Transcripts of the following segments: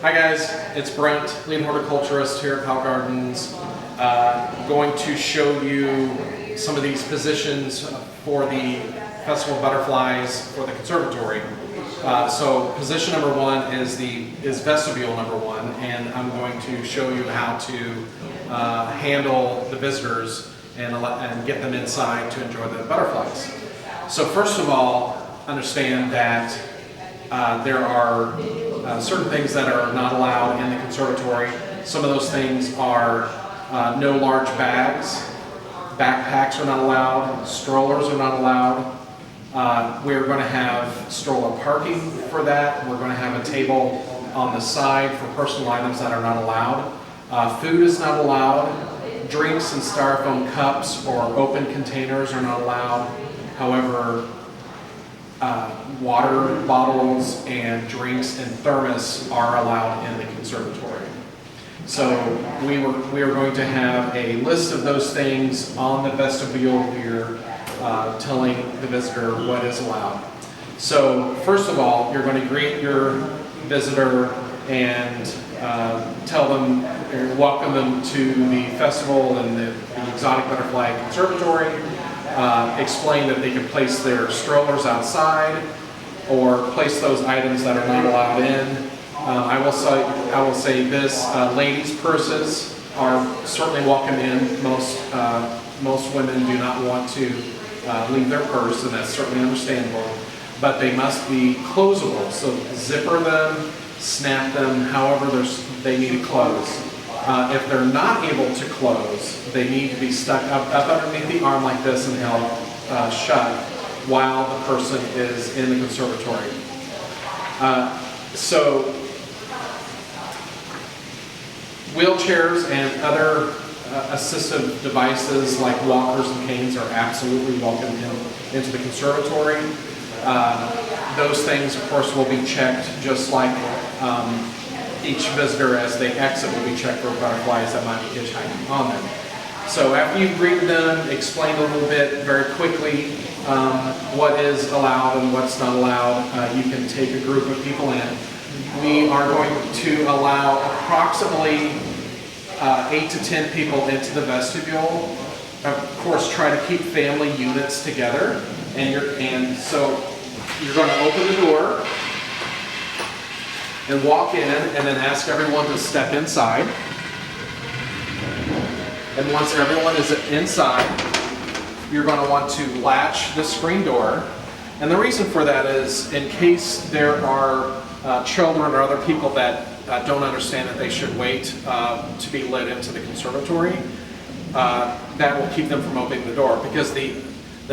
Hi guys, it's Brent, lead horticulturist here at Powell Gardens. Going to show you some of these positions for the festival butterflies for the conservatory. So position number one is vestibule number one, and I'm going to show you how to handle the visitors and get them inside to enjoy the butterflies. So first of all, understand that there are certain things that are not allowed in the conservatory. Some of those things are no large bags, backpacks are not allowed, strollers are not allowed. We're going to have stroller parking for that. We're going to have a table on the side for personal items that are not allowed. Food is not allowed. Drinks and styrofoam cups or open containers are not allowed. However, water bottles and drinks and thermos are allowed in the conservatory. So we are going to have a list of those things on the vestibule here, telling the visitor what is allowed. So first of all, you're going to greet your visitor and tell them, or welcome them to the festival and the Exotic Butterfly Conservatory. Explain that they can place their strollers outside or place those items that are not allowed in. I will say this, ladies' purses are certainly welcome in. Most women do not want to leave their purse, and that's certainly understandable, but they must be closable, so zipper them, snap them, however they need to close. If they're not able to close, they need to be stuck up underneath the arm like this and held shut while the person is in the conservatory. So wheelchairs and other assistive devices like walkers and canes are absolutely welcome into the conservatory. Those things, of course, will be checked just like each visitor as they exit will be checked for butterflies that might be hitchhiking on them. So after you've greeted them, explained a little bit very quickly what is allowed and what's not allowed, you can take a group of people in. We are going to allow approximately 8 to 10 people into the vestibule. Of course, try to keep family units together. So you're going to open the door and walk in and then ask everyone to step inside. And once everyone is inside, you're going to want to latch the screen door. And the reason for that is in case there are children or other people that don't understand that they should wait to be let into the conservatory, that will keep them from opening the door. Because the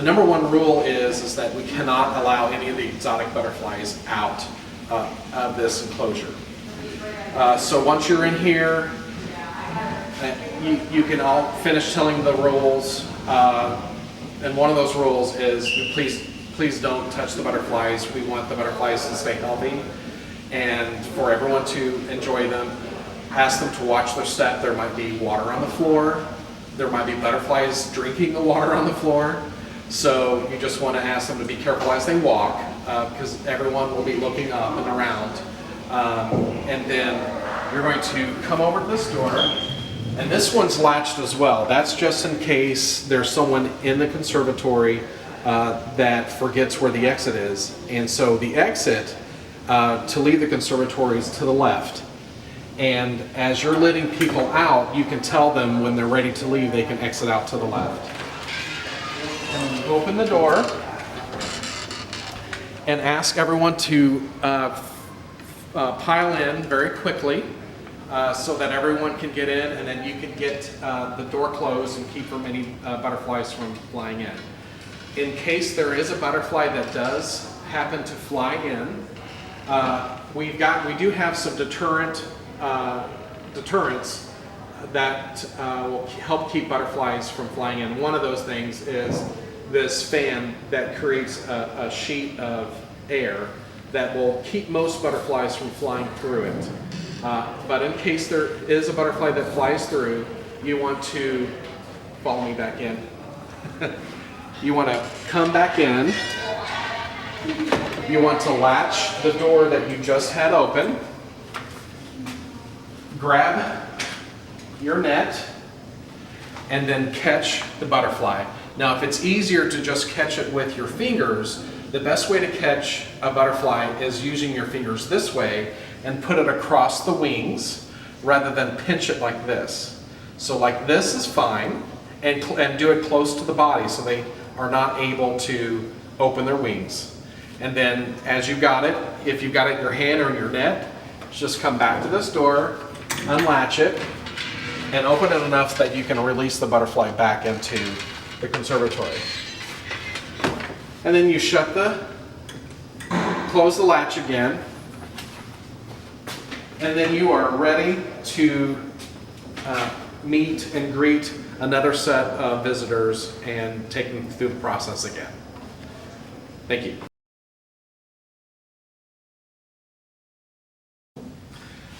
number one rule is that we cannot allow any of the exotic butterflies out of this enclosure. So once you're in here, you can all finish telling the rules, and one of those rules is please don't touch the butterflies. We want the butterflies to stay healthy and for everyone to enjoy them. Ask them to watch their step. There might be water on the floor. There might be butterflies drinking the water on the floor. So you just want to ask them to be careful as they walk, because everyone will be looking up and around. And then you're going to come over to this door, and this one's latched as well. That's just in case there's someone in the conservatory that forgets where the exit is. And so the exit to leave the conservatory is to the left. And as you're letting people out, you can tell them when they're ready to leave, they can exit out to the left. And open the door and ask everyone to pile in very quickly so that everyone can get in, and then you can get the door closed and keep any butterflies from flying in. In case there is a butterfly that does happen to fly in, we do have some deterrents that will help keep butterflies from flying in. One of those things is this fan that creates a sheet of air that will keep most butterflies from flying through it. But in case there is a butterfly that flies through, you want to follow me back in. You want to come back in. You want to latch the door that you just had open. grab your net and then catch the butterfly. Now, if it's easier to just catch it with your fingers, the best way to catch a butterfly is using your fingers this way and put it across the wings rather than pinch it like this. So like this is fine, and do it close to the body so they are not able to open their wings. And then as you got it, if you've got it in your hand or in your net, just come back to this door, unlatch it, and open it enough that you can release the butterfly back into the conservatory. And then you close the latch again, and then you are ready to meet and greet another set of visitors and take them through the process again. Thank you.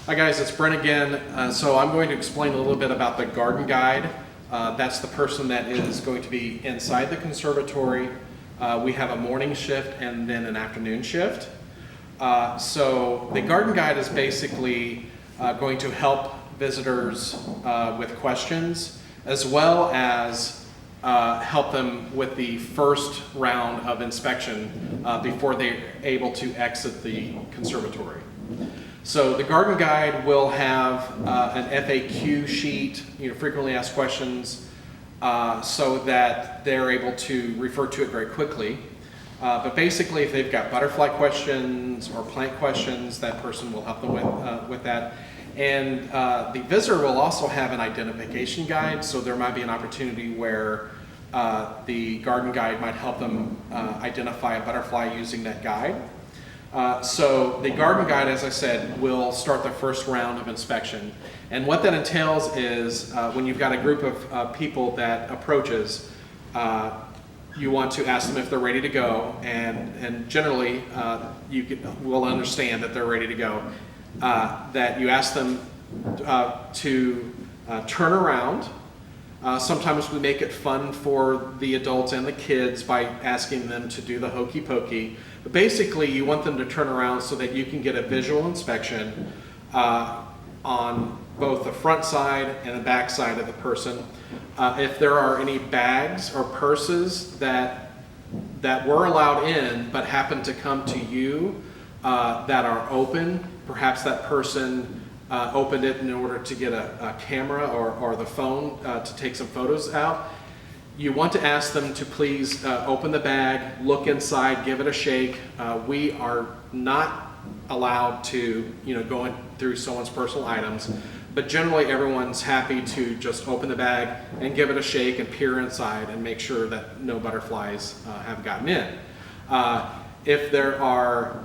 Hi guys, it's Brent again. So I'm going to explain a little bit about the garden guide. That's the person that is going to be inside the conservatory. We have a morning shift and then an afternoon shift. So the garden guide is basically going to help visitors with questions, as well as help them with the first round of inspection before they're able to exit the conservatory. So the garden guide will have an FAQ sheet, frequently asked questions, so that they're able to refer to it very quickly. But basically, if they've got butterfly questions or plant questions, that person will help them with that. And the visitor will also have an identification guide, so there might be an opportunity where the garden guide might help them identify a butterfly using that guide. So the garden guide, as I said, will start the first round of inspection. And what that entails is when you've got a group of people that approaches, you want to ask them if they're ready to go, and generally you will understand that they're ready to go. That you ask them to turn around. Sometimes we make it fun for the adults and the kids by asking them to do the hokey pokey. But basically, you want them to turn around so that you can get a visual inspection on both the front side and the back side of the person. If there are any bags or purses that were allowed in but happen to come to you that are open, perhaps that person opened it in order to get a camera or the phone to take some photos out. You want to ask them to please open the bag, look inside, give it a shake. We are not allowed to go in through someone's personal items, but generally everyone's happy to just open the bag and give it a shake and peer inside and make sure that no butterflies have gotten in. If there are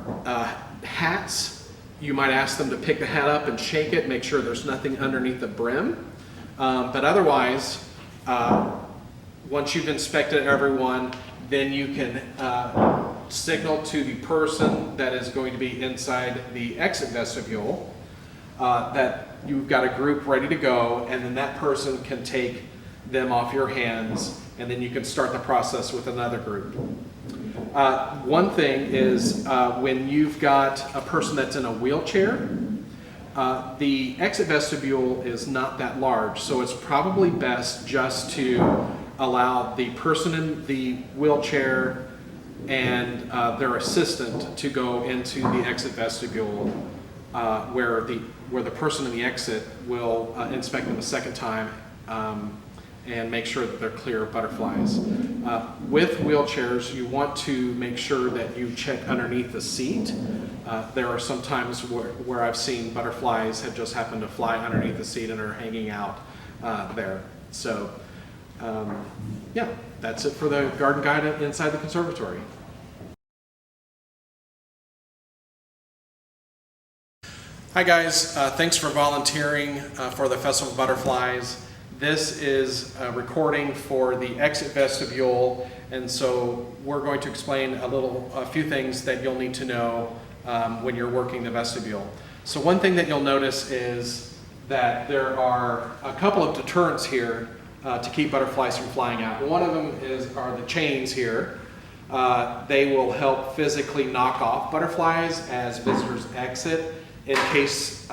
hats, you might ask them to pick the hat up and shake it, make sure there's nothing underneath the brim. But otherwise, once you've inspected everyone, then you can signal to the person that is going to be inside the exit vestibule that you've got a group ready to go, and then that person can take them off your hands, and then you can start the process with another group. One thing is when you've got a person that's in a wheelchair, the exit vestibule is not that large, so it's probably best just to allow the person in the wheelchair and their assistant to go into the exit vestibule where the person in the exit will inspect them a second time and make sure that they're clear of butterflies. With wheelchairs, you want to make sure that you check underneath the seat. There are some times where I've seen butterflies have just happened to fly underneath the seat and are hanging out there. So yeah, that's it for the garden guide inside the conservatory. Hi guys, thanks for volunteering for the Festival of Butterflies. This is a recording for the exit vestibule, and so we're going to explain a few things that you'll need to know when you're working the vestibule. So one thing that you'll notice is that there are a couple of deterrents here to keep butterflies from flying out. One of them are the chains here. They will help physically knock off butterflies as visitors exit in case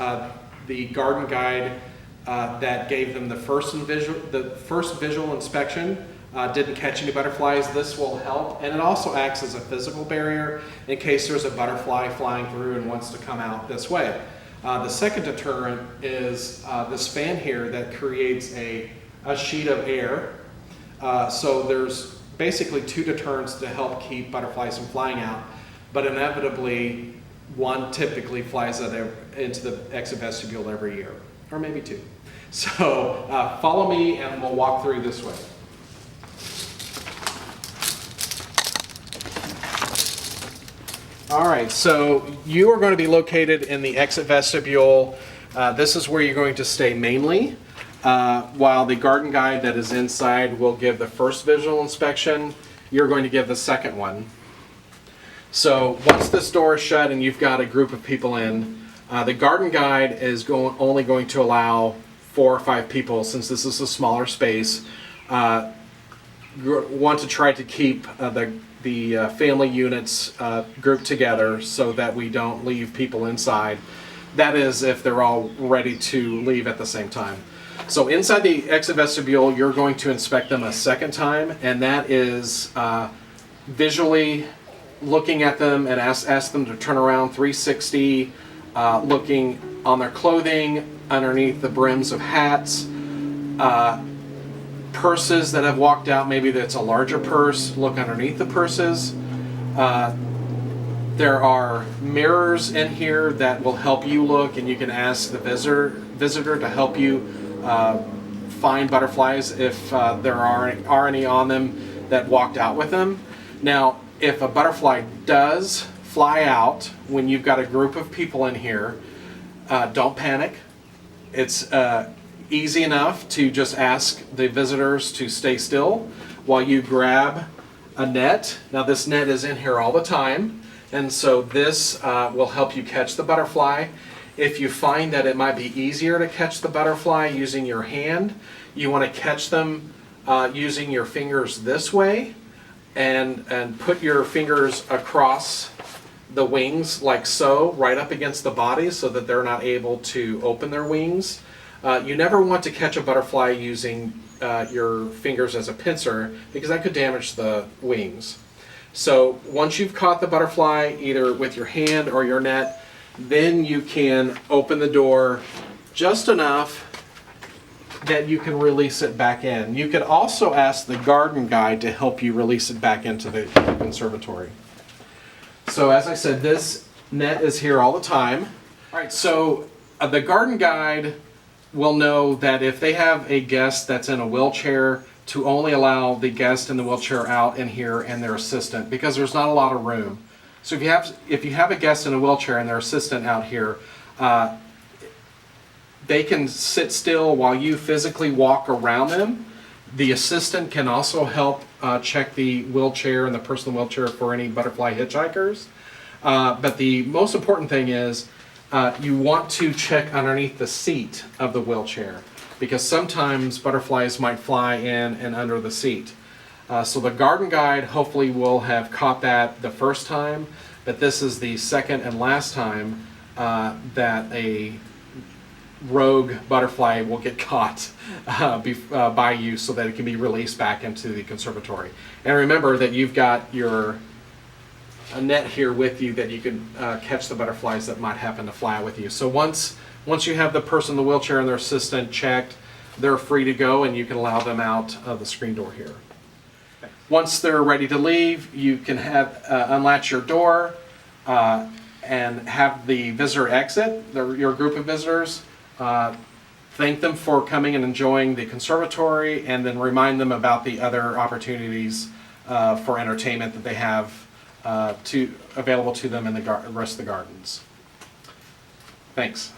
the garden guide that gave them the first visual inspection didn't catch any butterflies. This will help, and it also acts as a physical barrier in case there's a butterfly flying through and wants to come out this way. The second deterrent is this fan here that creates a sheet of air. So there's basically two deterrents to help keep butterflies from flying out, but inevitably one typically flies into the exit vestibule every year, or maybe two. So follow me and we'll walk through this way. All right, so you are going to be located in the exit vestibule. This is where you're going to stay mainly, while the garden guide that is inside will give the first visual inspection. You're going to give the second one. So once this door is shut and you've got a group of people in, the garden guide is only going to allow 4 or 5 people, since this is a smaller space. You want to try to keep the family units grouped together so that we don't leave people inside. That is, if they're all ready to leave at the same time. So inside the exit vestibule, you're going to inspect them a second time, and that is visually looking at them and ask them to turn around 360, looking on their clothing, underneath the brims of hats, purses that have walked out. Maybe that's a larger purse. Look underneath the purses. There are mirrors in here that will help you look, and you can ask the visitor to help you find butterflies if there are any on them that walked out with them. Now, if a butterfly does fly out when you've got a group of people in here, don't panic. It's easy enough to just ask the visitors to stay still while you grab a net. Now this net is in here all the time, and so this will help you catch the butterfly. If you find that it might be easier to catch the butterfly using your hand, you want to catch them using your fingers this way, and put your fingers across the wings like so, right up against the body so that they're not able to open their wings. You never want to catch a butterfly using your fingers as a pincer, because that could damage the wings. So once you've caught the butterfly either with your hand or your net, then you can open the door just enough that you can release it back in. You could also ask the garden guide to help you release it back into the conservatory. So as I said, this net is here all the time. All right, so the garden guide will know that if they have a guest that's in a wheelchair, to only allow the guest in the wheelchair out in here and their assistant, because there's not a lot of room. So if you have a guest in a wheelchair and their assistant out here, they can sit still while you physically walk around them. The assistant can also help check the wheelchair and the person in the wheelchair for any butterfly hitchhikers. But the most important thing is you want to check underneath the seat of the wheelchair, because sometimes butterflies might fly in and under the seat. So the garden guide hopefully will have caught that the first time, but this is the second and last time that a rogue butterfly will get caught by you, so that it can be released back into the conservatory. And remember that you've got a net here with you that you can catch the butterflies that might happen to fly with you. So once you have the person in the wheelchair and their assistant checked, they're free to go, and you can allow them out of the screen door here. Once they're ready to leave, you can unlatch your door and have the visitor exit, your group of visitors. Thank them for coming and enjoying the conservatory, and then remind them about the other opportunities for entertainment that they have available to them in the rest of the gardens. Thanks.